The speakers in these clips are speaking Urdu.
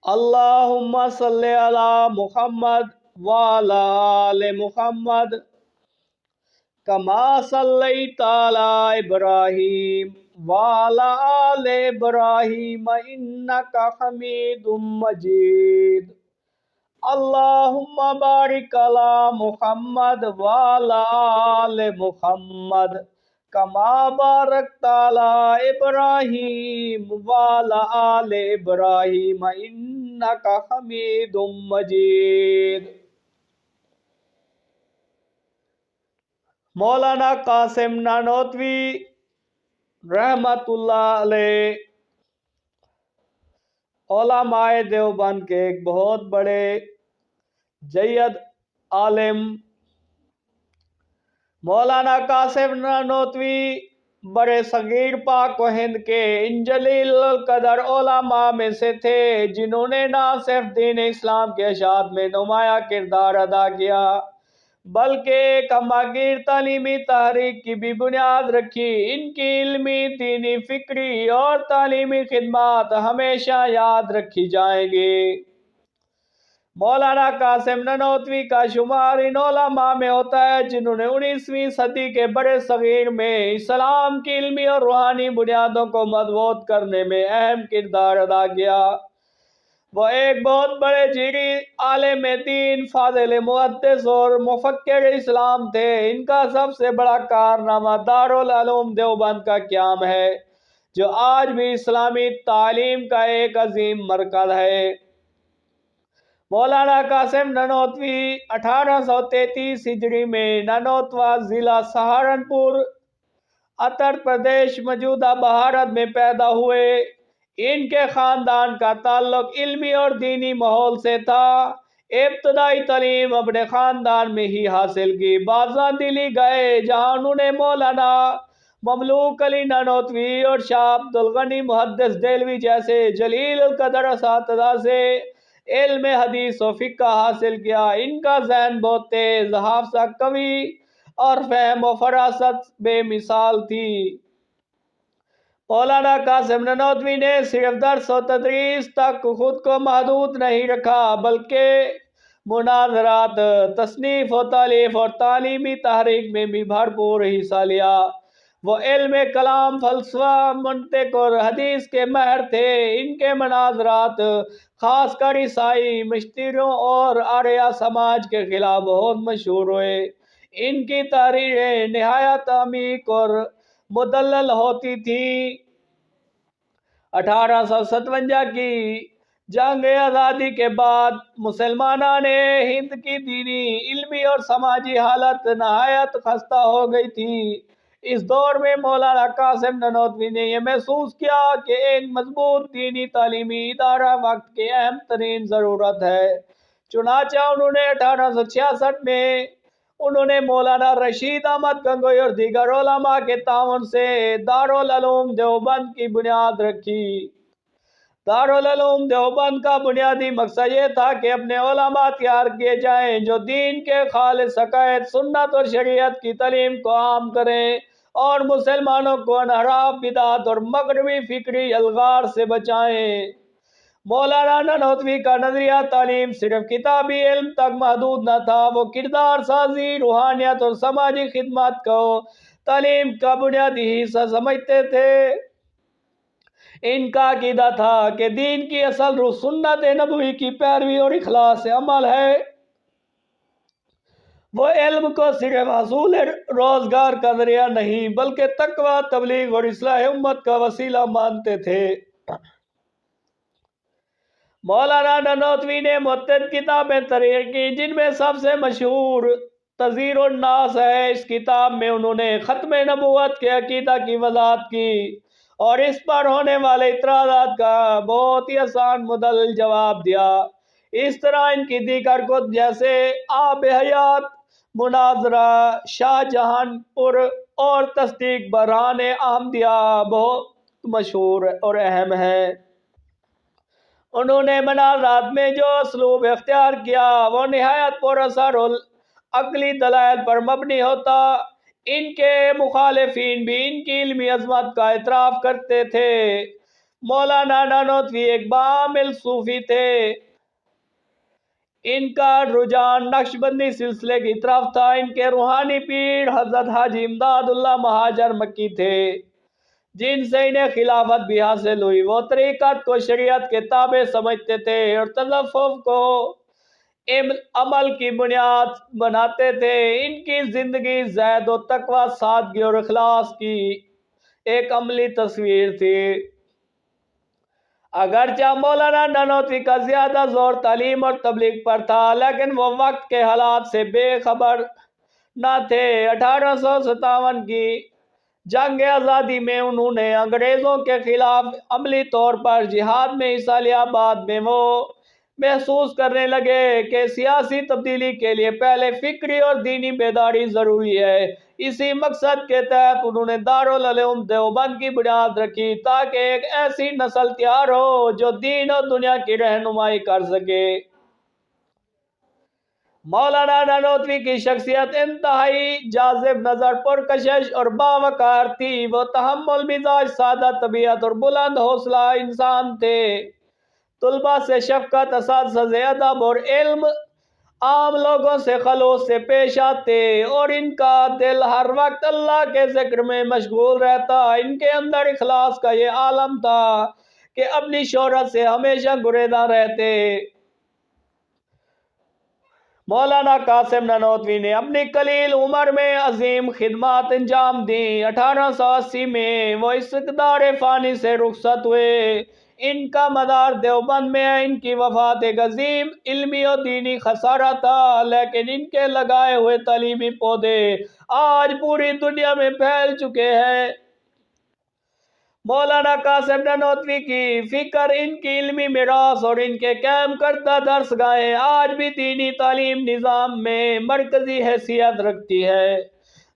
اللہم صلی علی محمد وعلی آل محمد کما صلیت علی ابراہیم وعلی آل ابراہیم انک حمید مجید۔ اللہم بارک علی محمد وعلی آل محمد کما بارکت علی ابراہیم وعلی آل ابراہیم انک حمید مجید۔ مولانا قاسم نانوتوی رحمت اللہ علیہ علماء دیوبند کے ایک بہت بڑے جید عالم مولانا قاسم نانوتوی برے صغیر پاک و ہند کے ان جلیل القدر علماء میں سے تھے جنہوں نے نہ صرف دین اسلام کے اشاعت میں نمایاں کردار ادا کیا بلکہ ایک ہماگیر تعلیمی تحریک کی بھی بنیاد رکھی۔ ان کی علمی، دینی، فکری اور تعلیمی خدمات ہمیشہ یاد رکھی جائیں گی۔ مولانا قاسم نانوتوی کا شمار ان علماء میں ہوتا ہے جنہوں نے 19ویں صدی کے برے صغیر میں اسلام کی علمی اور روحانی بنیادوں کو مضبوط کرنے میں اہم کردار ادا کیا۔ وہ ایک بہت بڑے جیری عالم دین، فاضل محدث اور مفکر اسلام تھے۔ ان کا سب سے بڑا کارنامہ دارالعلوم دیوبند کا قیام ہے جو آج بھی اسلامی تعلیم کا ایک عظیم مرکز ہے۔ مولانا قاسم نانوتوی 1833 ہجری میں نانوتوا ضلع سہارنپور اتر پردیش موجودہ بھارت میں پیدا ہوئے۔ ان کے خاندان کا تعلق علمی اور دینی ماحول سے تھا۔ ابتدائی تعلیم اپنے خاندان میں ہی حاصل کی۔ بعد دلی گئے جہاں انہوں نے مولانا مملوک علی نانوتوی اور شاہ عبد الغنی محدث دہلوی جیسے جلیل القدر اساتذہ سے علم حدیث و فقہ حاصل کیا۔ ان کا ذہن بہت تیز، حافظہ قوی اور فہم و فراست بے مثال تھی۔ مولانا قاسم نانوتوی نے صرف درس و تدریس تک خود کو محدود نہیں رکھا بلکہ مناظرات، تصنیف و تالیف اور تعلیمی تحریک میں بھی بھرپور حصہ لیا۔ وہ علم کلام، فلسفہ، منطق اور حدیث کے ماہر تھے۔ ان کے مناظرات خاص کر عیسائی مشتریوں اور آریہ سماج کے خلاف بہت مشہور ہوئے۔ ان کی تحریریں نہایت عمیق اور مدلل ہوتی تھیں۔ 1857 کی جنگ آزادی کے بعد مسلمانان ہند کی دینی، علمی اور سماجی حالت نہایت خستہ ہو گئی تھی۔ اس دور میں مولانا قاسم نانوتوی نے یہ محسوس کیا کہ ایک مضبوط دینی تعلیمی ادارہ وقت کی اہم ترین ضرورت ہے۔ چنانچہ انہوں نے 1866 میں مولانا رشید احمد گنگوئی اور دیگر علماء کے تعاون سے دارالعلوم دیوبند کی بنیاد رکھی۔ دارالعلوم دیوبند کا بنیادی مقصد یہ تھا کہ اپنے علماء تیار کیے جائیں جو دین کے خالص عقائد، سنت اور شریعت کی تعلیم کو عام کریں اور مسلمانوں کو انحراف، بدعت اور مغربی فکری الغار سے بچائیں۔ مولانا نانوتوی کا نظریہ تعلیم صرف کتابی علم تک محدود نہ تھا۔ وہ کردار سازی، روحانیت اور سماجی خدمت کو تعلیم کا بنیادی حصہ سمجھتے تھے۔ ان کا عقیدہ تھا کہ دین کی اصل روح سنت نبوی کی پیروی اور اخلاص عمل ہے۔ وہ علم کو صرف حصول روزگار کا ذریعہ نہیں بلکہ تقویٰ، تبلیغ اور اصلاح امت کا وسیلہ مانتے تھے۔ مولانا نانوتوی نے متعدد کتابیں تحریر کی جن میں سب سے مشہور تذکیر الناس ہے۔ اس کتاب میں انہوں نے ختم نبوت کے عقیدہ کی وضاحت کی اور اس پر ہونے والے اعتراضات کا بہت ہی آسان مدلل جواب دیا۔ اس طرح ان کی دیگر کتب جیسے آب حیات، مناظرہ، شاہ جہان پور اور تصدیق برہان احمدیہ بہت مشہور اور اہم ہیں۔ انہوں نے مناظرات میں جو اسلوب اختیار کیا وہ نہایت پر اثر عقلی دلائل پر مبنی ہوتا۔ ان کے مخالفین بھی ان کی علمی عظمت کا اعتراف کرتے تھے مولانا نانوتوی ایک بامل صوفی تھے. ان کا رجحان نقش بندی سلسلے کی طرف تھا. ان کے روحانی پیر حضرت حاجی امداد اللہ مہاجر مکی تھے جن سے انہیں خلافت بھی حاصل ہوئی. وہ طریقت کو شریعت کے تابع سمجھتے تھے اور تصوف کو عمل کی بنیاد بناتے تھے. ان کی زندگی زہد و تقوی، سادگی اور اخلاص کی ایک عملی تصویر تھی. اگرچہ مولانا نانوتوی کا زیادہ زور تعلیم اور تبلیغ پر تھا لیکن وہ وقت کے حالات سے بے خبر نہ تھے. 1857 کی جنگ آزادی میں انہوں نے انگریزوں کے خلاف عملی طور پر جہاد میں حصہ لیا. بعد میں وہ محسوس کرنے لگے کہ سیاسی تبدیلی کے لیے پہلے فکری اور دینی بیداری ضروری ہے. اسی مقصد کے تحت انہوں نے دارالعلوم دیوبند کی بنیاد رکھی تاکہ ایک ایسی نسل تیار ہو جو دین اور دنیا کی رہنمائی کر سکے. مولانا نانوتوی کی شخصیت انتہائی جاذب نظر، پرکشش اور باوقار تھی. وہ تحمل مزاج، سادہ طبیعت اور بلند حوصلہ انسان تھے. طلباء سے شفقت، اساتذہ سے ادب اور علم، عام لوگوں سے خلوص سے پیش آتے اور ان کا دل ہر وقت اللہ کے ذکر میں مشغول رہتا. ان کے اندر اخلاص کا یہ عالم تھا کہ اپنی شہرت سے ہمیشہ گریزاں رہتے. مولانا قاسم نانوتوی نے اپنی قلیل عمر میں عظیم خدمات انجام دیں. 1880 میں وہ اس اقدار فانی سے رخصت ہوئے. ان کا مدار دیوبند میں ہے. ان کی وفات ایک عظیم علمی اور دینی خسارہ تھا لیکن ان کے لگائے ہوئے تعلیمی پودے آج پوری دنیا میں پھیل چکے ہیں. مولانا قاسم نانوتوی کی فکر، ان کی علمی میراث اور ان کے قائم کردہ درس گاہیں آج بھی دینی تعلیم نظام میں مرکزی حیثیت رکھتی ہے.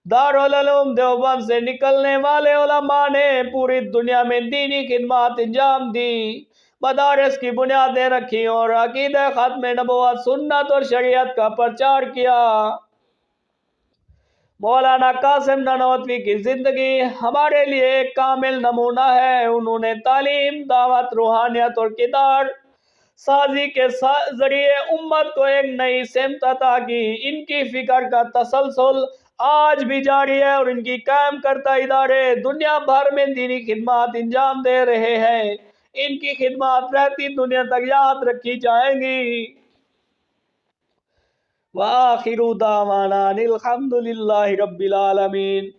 دارالعلوم دیوبند سے نکلنے والے علماء نے پوری دنیا میں دینی خدمات انجام دیں، مدارس کی بنیادیں رکھی اور عقیدہ ختم نبوت، سنت اور شریعت کا پرچار کیا. مولانا قاسم نانوتوی کی زندگی ہمارے لیے ایک کامل نمونہ ہے. انہوں نے تعلیم، دعوت، روحانیت اور کردار سازی کے ذریعے امت کو ایک نئی سمت عطا کی. ان کی فکر کا تسلسل آج بھی جاری ہے اور ان کی قائم کردہ ادارے دنیا بھر میں دینی خدمات انجام دے رہے ہیں. ان کی خدمات رہتی دنیا تک یاد رکھی جائیں گی. وآخر دعوانا الحمد للہ رب العالمین.